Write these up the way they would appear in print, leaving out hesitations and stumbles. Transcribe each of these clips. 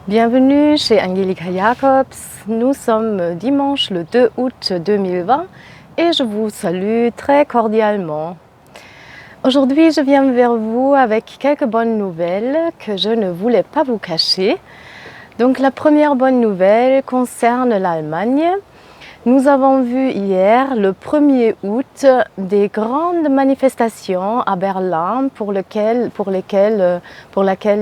Bienvenue chez Angelika Jacobs. Nous sommes dimanche le 2 août 2020 et je vous salue très cordialement. Aujourd'hui, je viens vers vous avec quelques bonnes nouvelles que je ne voulais pas vous cacher. Donc la première bonne nouvelle concerne l'Allemagne. Nous avons vu hier, le 1er août, des grandes manifestations à Berlin pour laquelle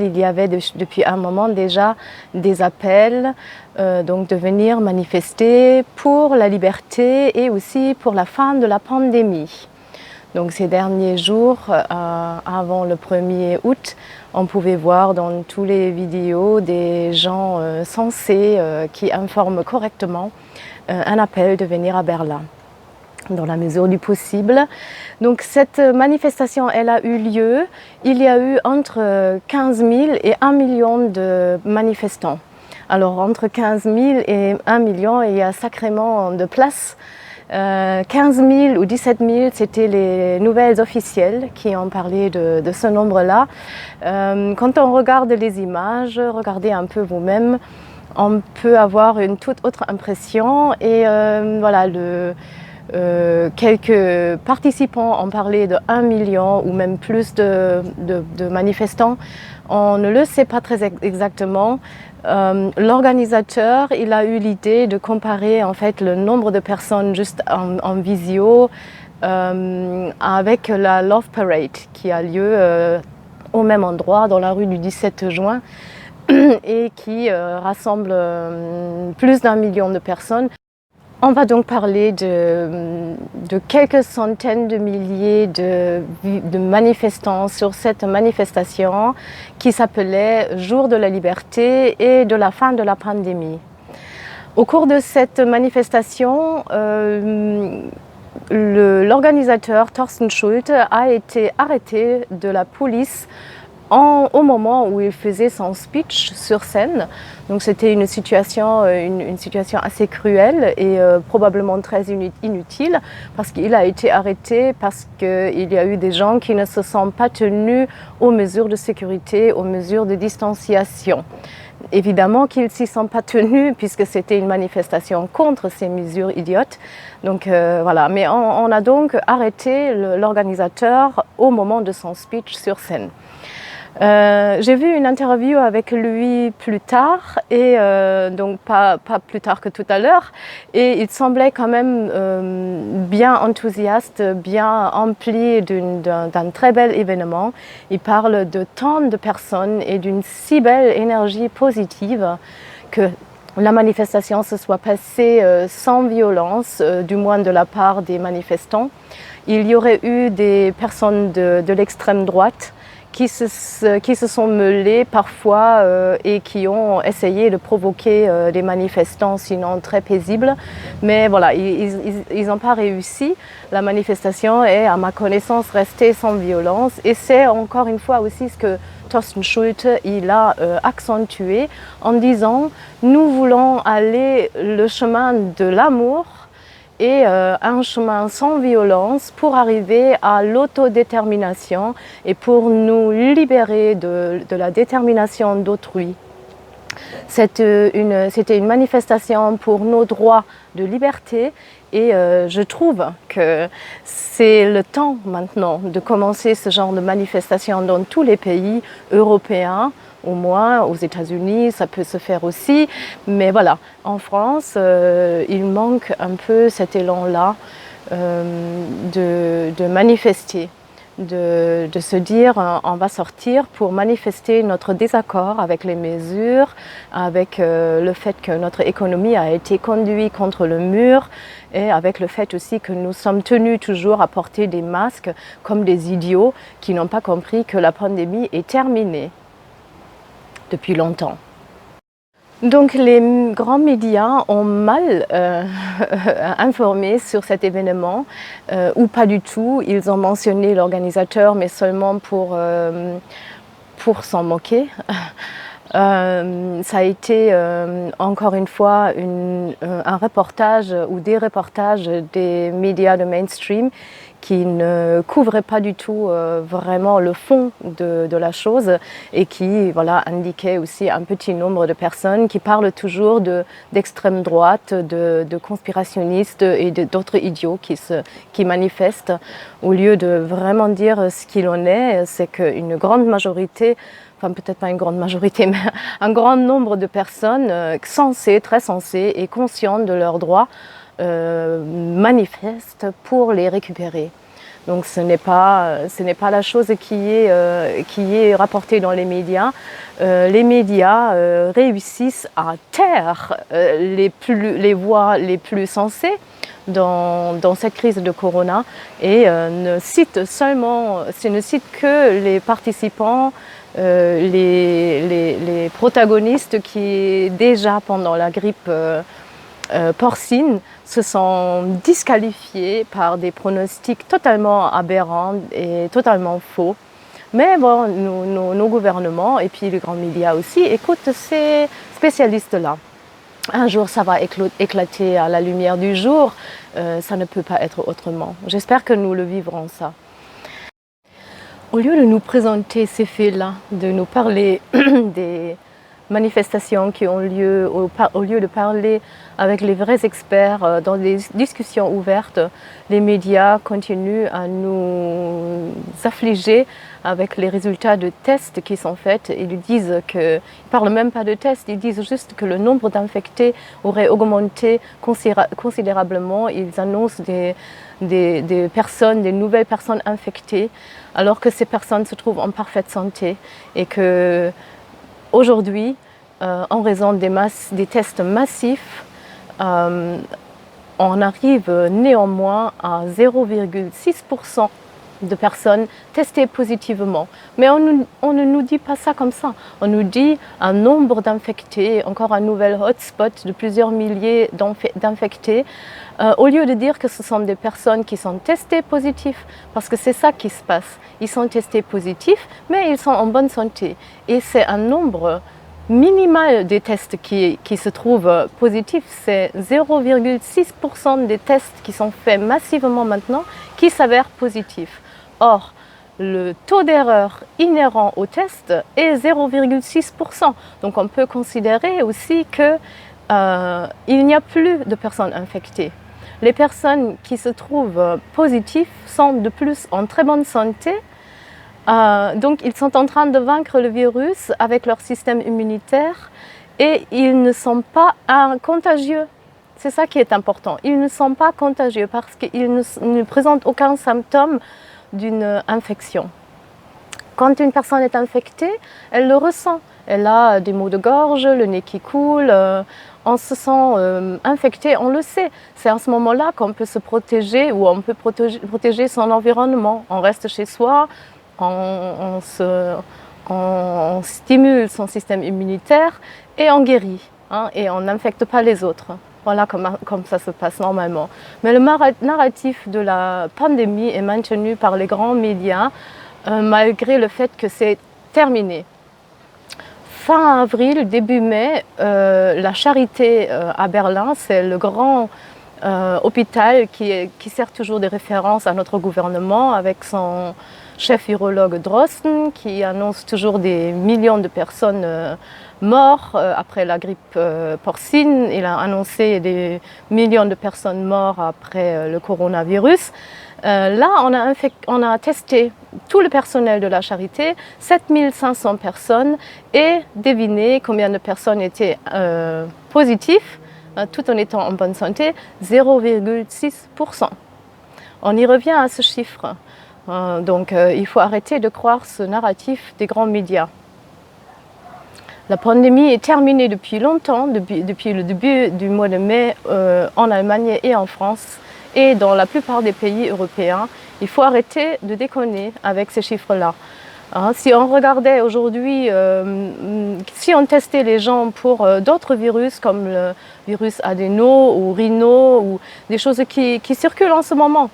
il y avait depuis un moment déjà des appels donc de venir manifester pour la liberté et aussi pour la fin de la pandémie. Donc ces derniers jours, avant le 1er août, on pouvait voir dans toutes les vidéos des gens sensés qui informent correctement un appel de venir à Berlin, dans la mesure du possible. Donc cette manifestation, elle a eu lieu. Il y a eu entre 15 000 et 1 million de manifestants. Alors entre 15 000 et 1 million, il y a sacrément de place. 15 000 ou 17 000, c'était les nouvelles officielles qui ont parlé de ce nombre-là. Quand on regarde les images, regardez un peu vous-même, on peut avoir une toute autre impression et voilà, quelques participants ont parlé de 1 million ou même plus de manifestants. On ne le sait pas très exactement. L'organisateur, il a eu l'idée de comparer en fait le nombre de personnes juste en visio avec la Love Parade qui a lieu au même endroit dans la rue du 17 juin et qui rassemble plus d'1 million de personnes. On va donc parler de quelques centaines de milliers de manifestants sur cette manifestation qui s'appelait Jour de la liberté et de la fin de la pandémie. Au cours de cette manifestation, l'organisateur Thorsten Schulte a été arrêté de la police au moment où il faisait son speech sur scène. Donc c'était une situation assez cruelle et probablement très inutile parce qu'il a été arrêté parce qu'il y a eu des gens qui ne se sont pas tenus aux mesures de sécurité, aux mesures de distanciation. Évidemment qu'ils ne s'y sont pas tenus puisque c'était une manifestation contre ces mesures idiotes. Donc voilà, mais on a donc arrêté l'organisateur au moment de son speech sur scène. J'ai vu une interview avec lui plus tard, et donc pas plus tard que tout à l'heure, et il semblait quand même bien enthousiaste, bien empli d'un très bel événement. Il parle de tant de personnes et d'une si belle énergie positive que la manifestation se soit passée sans violence, du moins de la part des manifestants. Il y aurait eu des personnes de l'extrême droite qui se sont mêlés parfois et qui ont essayé de provoquer des manifestants, sinon très paisibles. Mais voilà, ils n'ont pas réussi. La manifestation est, à ma connaissance, restée sans violence. Et c'est encore une fois aussi ce que Thorsten Schulte il a accentué en disant « Nous voulons aller le chemin de l'amour » et un chemin sans violence pour arriver à l'autodétermination et pour nous libérer de la détermination d'autrui. C'était une manifestation pour nos droits de liberté et je trouve que c'est le temps maintenant de commencer ce genre de manifestation dans tous les pays européens. Au moins, aux États-Unis, ça peut se faire aussi. Mais voilà, en France, il manque un peu cet élan-là de manifester, de se dire on va sortir pour manifester notre désaccord avec les mesures, avec le fait que notre économie a été conduite contre le mur et avec le fait aussi que nous sommes tenus toujours à porter des masques comme des idiots qui n'ont pas compris que la pandémie est terminée depuis longtemps. Donc les grands médias ont mal informé sur cet événement ou pas du tout. Ils ont mentionné l'organisateur mais seulement pour s'en moquer. Ça a été encore une fois un reportage ou des reportages des médias de mainstream qui ne couvraient pas du tout vraiment le fond de la chose et qui indiquaient aussi un petit nombre de personnes qui parlent toujours d'extrême droite, de conspirationnistes et d'autres idiots qui manifestent, au lieu de vraiment dire ce qu'il en est. C'est qu'une grande majorité, enfin peut-être pas une grande majorité, mais un grand nombre de personnes sensées, très sensées et conscientes de leurs droits manifestent pour les récupérer. Donc ce n'est pas la chose qui est rapportée dans les médias. Les médias réussissent à taire les voix les plus sensées dans cette crise de Corona et ne citent que les participants, les protagonistes qui, déjà pendant la grippe porcine, se sont disqualifiés par des pronostics totalement aberrants et totalement faux. Mais bon, nos gouvernements et puis les grands médias aussi écoutent ces spécialistes-là. Un jour, ça va éclater à la lumière du jour. Ça ne peut pas être autrement. J'espère que nous le vivrons, ça. Au lieu de nous présenter ces faits-là, de nous parler des manifestations qui ont lieu, au lieu de parler avec les vrais experts dans des discussions ouvertes, les médias continuent à nous affliger avec les résultats de tests qui sont faits. Ils ne parlent même pas de tests, ils disent juste que le nombre d'infectés aurait augmenté considérablement. Ils annoncent des personnes, des nouvelles personnes infectées, alors que ces personnes se trouvent en parfaite santé et que aujourd'hui, en raison des tests massifs, on arrive néanmoins à 0,6% de personnes testées positivement. Mais on ne nous dit pas ça comme ça. On nous dit un nombre d'infectés, encore un nouvel hotspot de plusieurs milliers d'infectés, au lieu de dire que ce sont des personnes qui sont testées positifs, parce que c'est ça qui se passe. Ils sont testés positifs, mais ils sont en bonne santé. Et c'est un nombre minimal des tests qui se trouvent positifs. C'est 0,6% des tests qui sont faits massivement maintenant qui s'avèrent positifs. Or, le taux d'erreur inhérent au test est 0,6%. Donc on peut considérer aussi qu'il n'y a plus de personnes infectées. Les personnes qui se trouvent positives sont de plus en très bonne santé. Donc ils sont en train de vaincre le virus avec leur système immunitaire et ils ne sont pas contagieux. C'est ça qui est important. Ils ne sont pas contagieux parce qu'ils ne présentent aucun symptôme d'une infection. Quand une personne est infectée, elle le ressent. Elle a des maux de gorge, le nez qui coule. On se sent infecté, on le sait. C'est à ce moment-là qu'on peut se protéger ou on peut protéger son environnement. On reste chez soi, on stimule son système immunitaire et on guérit. Et on n'infecte pas les autres. Voilà comme ça se passe normalement. Mais le narratif de la pandémie est maintenu par les grands médias malgré le fait que c'est terminé. Fin avril, début mai, la Charité à Berlin, c'est le grand hôpital qui sert toujours de référence à notre gouvernement avec son chef urologue Drosten qui annonce toujours des millions de personnes mortes après la grippe porcine. Il a annoncé des millions de personnes mortes après le coronavirus. Là, on a testé tout le personnel de la Charité, 7500 personnes, et devinez combien de personnes étaient positives, tout en étant en bonne santé, 0,6%. On y revient à ce chiffre. Donc il faut arrêter de croire ce narratif des grands médias. La pandémie est terminée depuis longtemps, depuis le début du mois de mai en Allemagne et en France. Et dans la plupart des pays européens, il faut arrêter de déconner avec ces chiffres-là. Si on regardait aujourd'hui, si on testait les gens pour d'autres virus comme le virus adéno ou rhino ou des choses qui circulent en ce moment,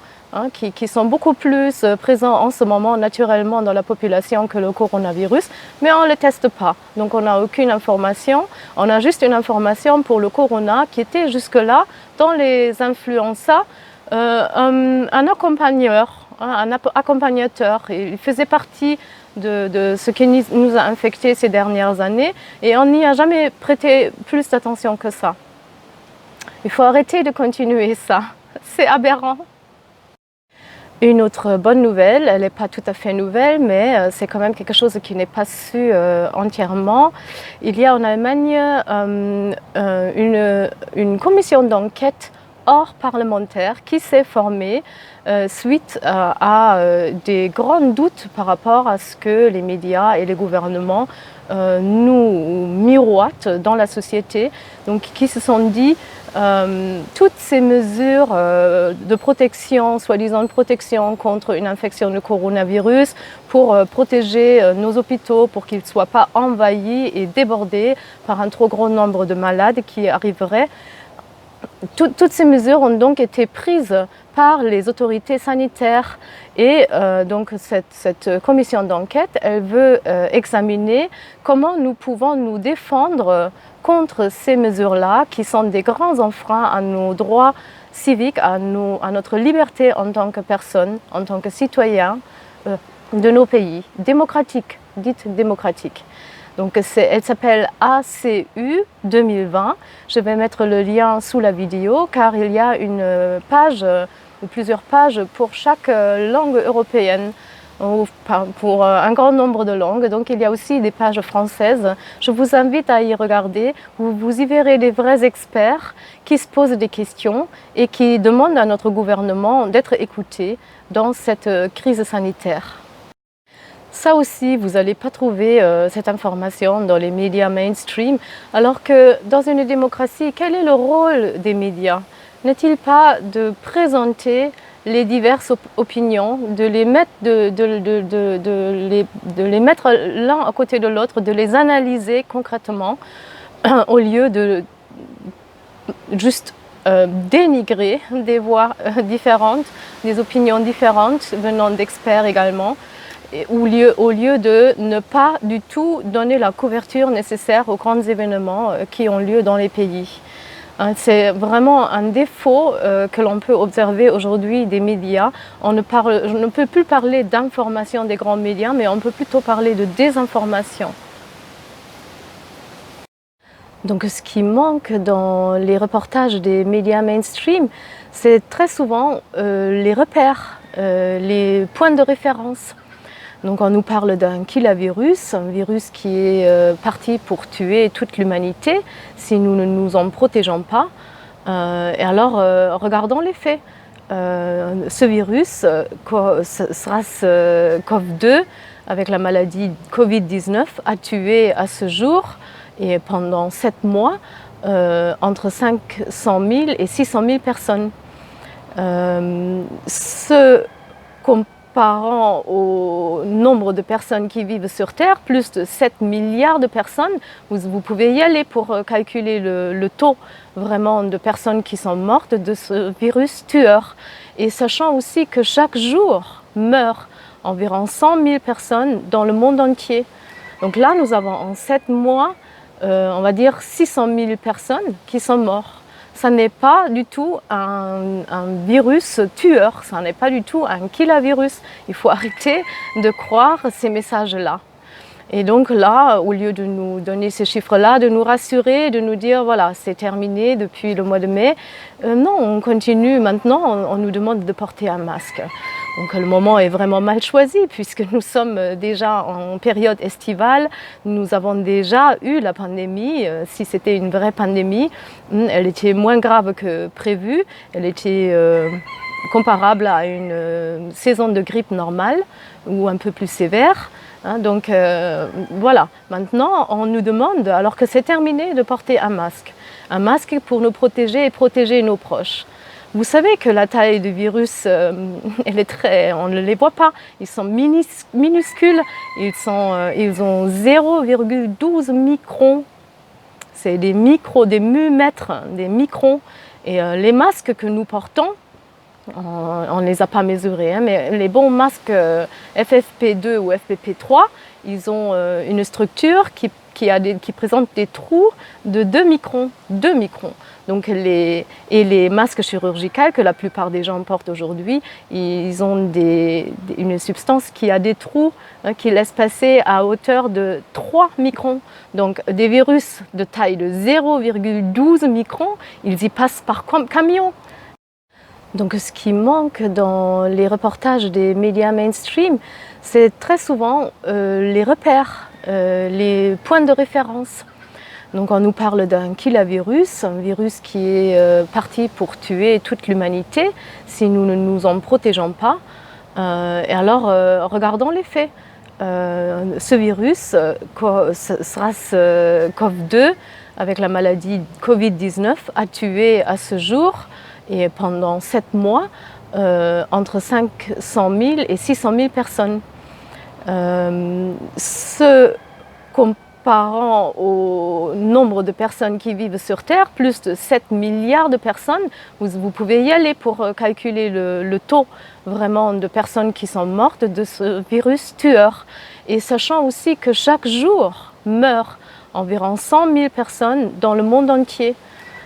qui sont beaucoup plus présents en ce moment naturellement dans la population que le coronavirus, mais on ne les teste pas. Donc on n'a aucune information, on a juste une information pour le corona qui était jusque-là dans les influenza, un accompagnateur. Il faisait partie de ce qui nous a infectés ces dernières années et on n'y a jamais prêté plus d'attention que ça. Il faut arrêter de continuer ça, c'est aberrant. Une autre bonne nouvelle, elle n'est pas tout à fait nouvelle, mais c'est quand même quelque chose qui n'est pas su entièrement. Il y a en Allemagne une commission d'enquête hors parlementaire qui s'est formée suite à des grands doutes par rapport à ce que les médias et les gouvernements nous miroitent dans la société, donc qui se sont dit toutes ces mesures de protection, soi-disant de protection contre une infection de coronavirus, pour protéger nos hôpitaux, pour qu'ils ne soient pas envahis et débordés par un trop grand nombre de malades qui arriveraient. Toutes ces mesures ont donc été prises par les autorités sanitaires et donc cette commission d'enquête, elle veut examiner comment nous pouvons nous défendre contre ces mesures-là qui sont des grands enfreins à nos droits civiques, à notre liberté en tant que personne, en tant que citoyen de nos pays, démocratiques, dites démocratiques. Donc elle s'appelle ACU 2020. Je vais mettre le lien sous la vidéo car il y a une page ou plusieurs pages pour chaque langue européenne, ou pour un grand nombre de langues. Donc il y a aussi des pages françaises. Je vous invite à y regarder. Vous y verrez des vrais experts qui se posent des questions et qui demandent à notre gouvernement d'être écoutés dans cette crise sanitaire. Ça aussi, vous n'allez pas trouver cette information dans les médias mainstream, alors que dans une démocratie, quel est le rôle des médias? N'est-il pas de présenter les diverses opinions, de les mettre, de les mettre l'un à côté de l'autre, de les analyser concrètement, au lieu de juste dénigrer des voix différentes, des opinions différentes venant d'experts également, au lieu de ne pas du tout donner la couverture nécessaire aux grands événements qui ont lieu dans les pays. C'est vraiment un défaut que l'on peut observer aujourd'hui des médias. On ne peut plus parler d'information des grands médias, mais on peut plutôt parler de désinformation. Donc ce qui manque dans les reportages des médias mainstream, c'est très souvent les repères, les points de référence. Donc on nous parle d'un kilavirus, un virus qui est parti pour tuer toute l'humanité si nous ne nous en protégeons pas. Et alors regardons les faits. Ce virus, SARS-CoV-2, avec la maladie Covid-19, a tué à ce jour et pendant 7 mois entre 500 000 et 600 000 personnes. Comparant au nombre de personnes qui vivent sur Terre, plus de 7 milliards de personnes, vous pouvez y aller pour calculer le taux vraiment de personnes qui sont mortes de ce virus tueur. Et sachant aussi que chaque jour meurent environ 100 000 personnes dans le monde entier. Donc là, nous avons en 7 mois, on va dire 600 000 personnes qui sont mortes. Ça n'est pas du tout un virus tueur, ça n'est pas du tout un kilavirus. Il faut arrêter de croire ces messages-là. Et donc là, au lieu de nous donner ces chiffres-là, de nous rassurer, de nous dire voilà, c'est terminé depuis le mois de mai, non, on continue maintenant, on nous demande de porter un masque. Donc le moment est vraiment mal choisi puisque nous sommes déjà en période estivale, nous avons déjà eu la pandémie. Si c'était une vraie pandémie, elle était moins grave que prévu, elle était comparable à une saison de grippe normale ou un peu plus sévère. Donc voilà, maintenant on nous demande, alors que c'est terminé, de porter un masque pour nous protéger et protéger nos proches. Vous savez que la taille du virus, elle est on ne les voit pas, ils sont minuscules, ils ont 0,12 microns, c'est des micros, des mu-mètres, des microns. Et les masques que nous portons On ne les a pas mesurés, hein, mais les bons masques FFP2 ou FFP3, ils ont une structure qui présente des trous de 2 microns. 2 microns. Donc les masques chirurgicaux que la plupart des gens portent aujourd'hui, ils ont une substance qui a des trous, hein, qui laisse passer à hauteur de 3 microns. Donc des virus de taille de 0,12 microns, ils y passent par camion. Donc ce qui manque dans les reportages des médias mainstream, c'est très souvent les repères, les points de référence. Donc on nous parle d'un kilavirus, un virus qui est parti pour tuer toute l'humanité si nous ne nous en protégeons pas. Et alors regardons les faits. Ce virus, SARS-CoV-2, avec la maladie Covid-19, a tué à ce jour et pendant 7 mois entre 500 000 et 600 000 personnes. Comparant au nombre de personnes qui vivent sur Terre, plus de 7 milliards de personnes, vous pouvez y aller pour calculer le taux vraiment de personnes qui sont mortes de ce virus tueur. Et sachant aussi que chaque jour meurent environ 100 000 personnes dans le monde entier.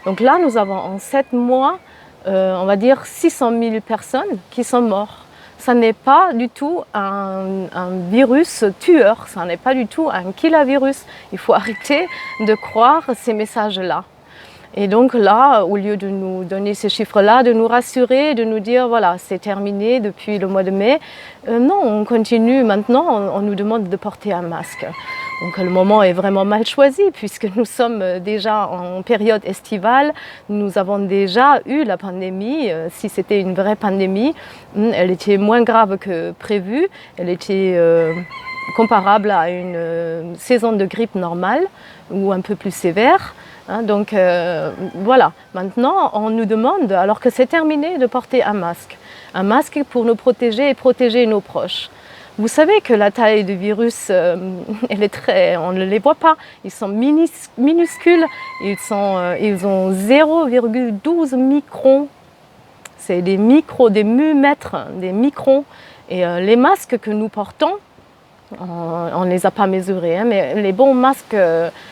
Donc là, nous avons en 7 mois, on va dire 600 000 personnes qui sont mortes. Ça n'est pas du tout un virus tueur, ça n'est pas du tout un kilavirus. Il faut arrêter de croire ces messages-là. Et donc là, au lieu de nous donner ces chiffres-là, de nous rassurer, de nous dire voilà, c'est terminé depuis le mois de mai, non, on continue maintenant, on nous demande de porter un masque. Donc le moment est vraiment mal choisi puisque nous sommes déjà en période estivale, nous avons déjà eu la pandémie. Si c'était une vraie pandémie, elle était moins grave que prévu, elle était comparable à une saison de grippe normale ou un peu plus sévère. Donc voilà, maintenant on nous demande, alors que c'est terminé, de porter un masque. Un masque pour nous protéger et protéger nos proches. Vous savez que la taille du virus, elle est on ne les voit pas, ils sont minuscules, ils ont 0,12 microns. C'est des mumètres, des microns. Et les masques que nous portons, on ne les a pas mesurés, hein, mais les bons masques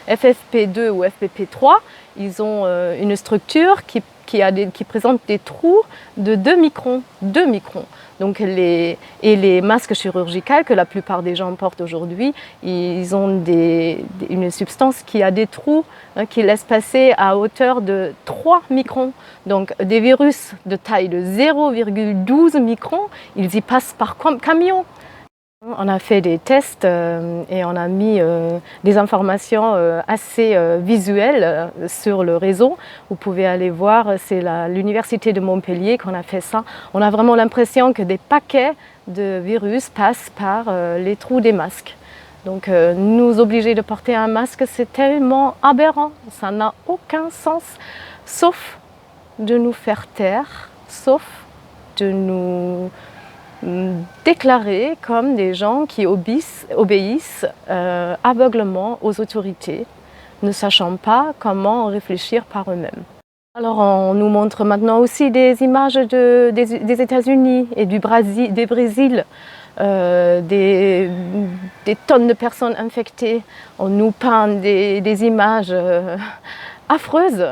FFP2 ou FFP3, ils ont une structure qui présente des trous de 2 microns. 2 microns. Donc les masques chirurgicaux que la plupart des gens portent aujourd'hui, ils ont une substance qui a des trous, hein, qui laisse passer à hauteur de 3 microns. Donc des virus de taille de 0,12 microns, ils y passent par camion. On a fait des tests et on a mis des informations assez visuelles sur le réseau. Vous pouvez aller voir, c'est l'université de Montpellier qu'on a fait ça. On a vraiment l'impression que des paquets de virus passent par les trous des masques. Donc nous obliger de porter un masque, c'est tellement aberrant, ça n'a aucun sens, sauf de nous faire taire, sauf de nous déclarés comme des gens qui obéissent aveuglement aux autorités, ne sachant pas comment réfléchir par eux-mêmes. Alors on nous montre maintenant aussi des images des États-Unis et du Brésil, des tonnes de personnes infectées. On nous peint des images affreuses.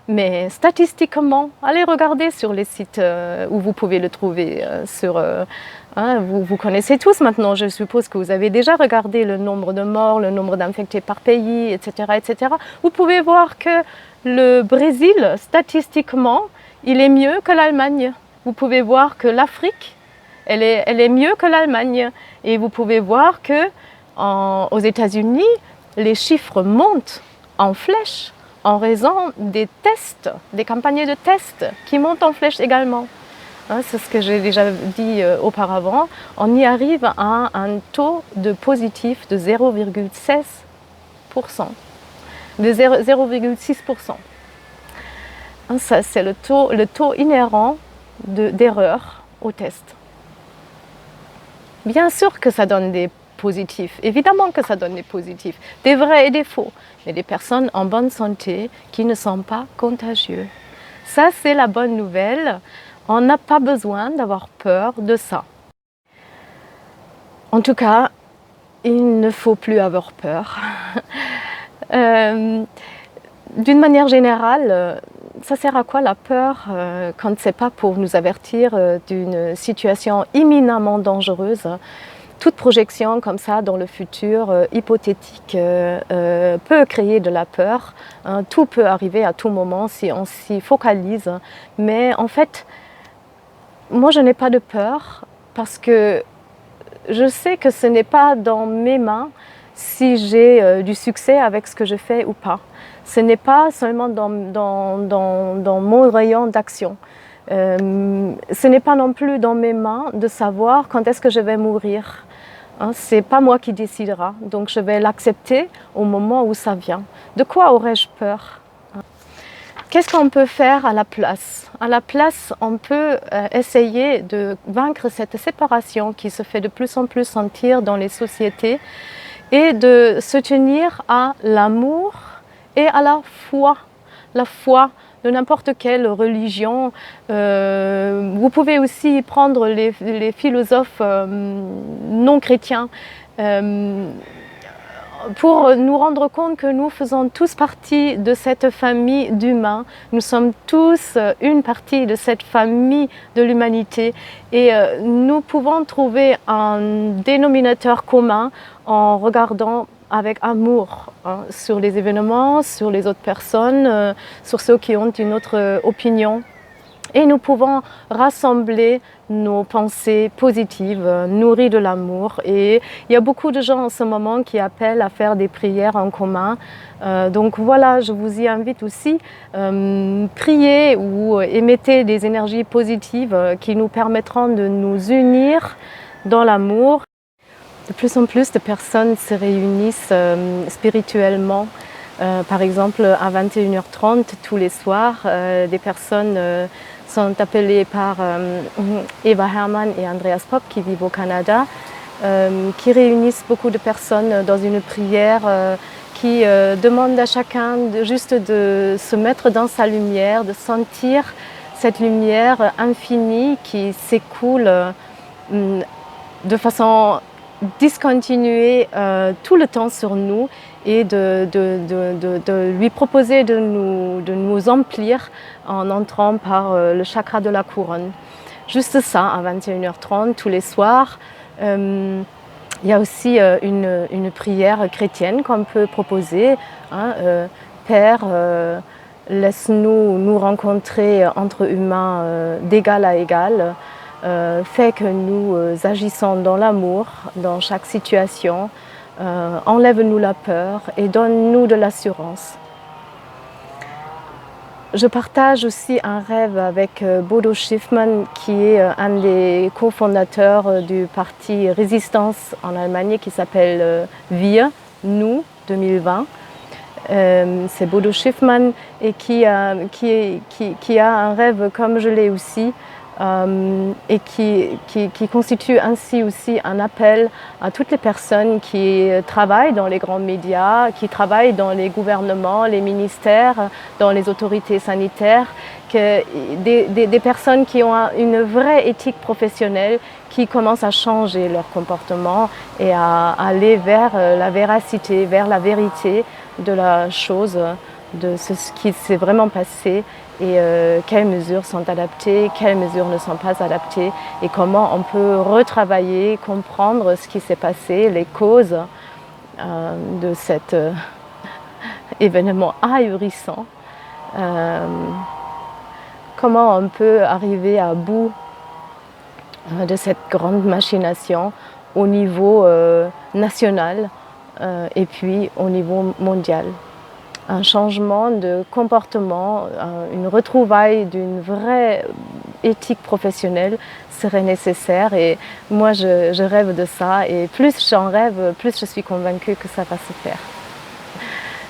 Mais statistiquement, allez regarder sur les sites où vous pouvez le trouver. Vous connaissez tous maintenant, je suppose que vous avez déjà regardé le nombre de morts, le nombre d'infectés par pays, etc., etc. Vous pouvez voir que le Brésil, statistiquement, il est mieux que l'Allemagne. Vous pouvez voir que l'Afrique, elle est mieux que l'Allemagne. Et vous pouvez voir qu'aux États-Unis, les chiffres montent en flèche, en raison des tests, des campagnes de tests qui montent en flèche également. C'est ce que j'ai déjà dit auparavant. On y arrive à un taux de positif de 0,16%, de 0,6%. Ça, c'est le taux inhérent d'erreur au test. Bien sûr que ça donne des positifs, évidemment que ça donne des positifs, des vrais et des faux, mais des personnes en bonne santé qui ne sont pas contagieux. Ça, c'est la bonne nouvelle. On n'a pas besoin d'avoir peur de ça. En tout cas, il ne faut plus avoir peur. D'une manière générale, ça sert à quoi la peur quand ce n'est pas pour nous avertir d'une situation imminemment dangereuse? Toute projection comme ça dans le futur hypothétique peut créer de la peur. Tout peut arriver à tout moment si on s'y focalise. Mais en fait, moi je n'ai pas de peur parce que je sais que ce n'est pas dans mes mains si j'ai du succès avec ce que je fais ou pas. Ce n'est pas seulement dans mon rayon d'action. Ce n'est pas non plus dans mes mains de savoir quand est-ce que je vais mourir. Ce n'est pas moi qui décidera, donc je vais l'accepter au moment où ça vient. De quoi aurais-je peur? Qu'est-ce qu'on peut faire à la place? À la place, on peut essayer de vaincre cette séparation qui se fait de plus en plus sentir dans les sociétés et de se tenir à l'amour et à la foi de n'importe quelle religion. Vous pouvez aussi prendre les philosophes non chrétiens pour nous rendre compte que nous faisons tous partie de cette famille d'humains. Nous sommes tous une partie de cette famille de l'humanité et nous pouvons trouver un dénominateur commun en regardant avec amour sur les événements, sur les autres personnes, sur ceux qui ont une autre opinion. Et nous pouvons rassembler nos pensées positives, nourries de l'amour. Et il y a beaucoup de gens en ce moment qui appellent à faire des prières en commun. Donc voilà, je vous y invite aussi. Priez ou émettez des énergies positives qui nous permettront de nous unir dans l'amour. De plus en plus de personnes se réunissent spirituellement. Par exemple, à 21h30 tous les soirs, des personnes sont appelées par Eva Hermann et Andreas Popp qui vivent au Canada, qui réunissent beaucoup de personnes dans une prière qui demande à chacun juste de se mettre dans sa lumière, de sentir cette lumière infinie qui s'écoule de façon discontinuée tout le temps sur nous et de lui proposer de nous emplir en entrant par le chakra de la couronne. Juste ça, à 21h30 tous les soirs. Il y a aussi une prière chrétienne qu'on peut proposer. Père, laisse-nous nous rencontrer entre humains d'égal à égal. Fais que nous agissons dans l'amour, dans chaque situation. Enlève-nous la peur et donne-nous de l'assurance. Je partage aussi un rêve avec Bodo Schiffmann, qui est un des cofondateurs du parti Résistance en Allemagne, qui s'appelle Wir, nous, 2020. C'est Bodo Schiffmann et qui a un rêve comme je l'ai aussi. Et qui constitue ainsi aussi un appel à toutes les personnes qui travaillent dans les grands médias, qui travaillent dans les gouvernements, les ministères, dans les autorités sanitaires, des personnes qui ont une vraie éthique professionnelle, qui commencent à changer leur comportement et à aller vers la véracité, vers la vérité de la chose, de ce qui s'est vraiment passé et quelles mesures sont adaptées, quelles mesures ne sont pas adaptées et comment on peut retravailler, comprendre ce qui s'est passé, les causes de cet événement ahurissant. Comment on peut arriver à bout de cette grande machination au niveau national et puis au niveau mondial. Un changement de comportement, une retrouvaille d'une vraie éthique professionnelle serait nécessaire et moi je rêve de ça et plus j'en rêve, plus je suis convaincue que ça va se faire.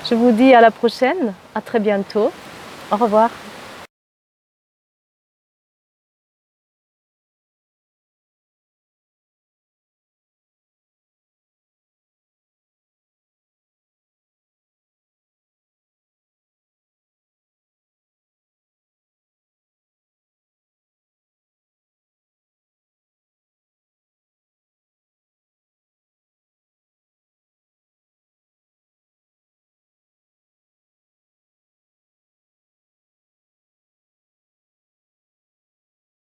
Je vous dis à la prochaine, à très bientôt, au revoir.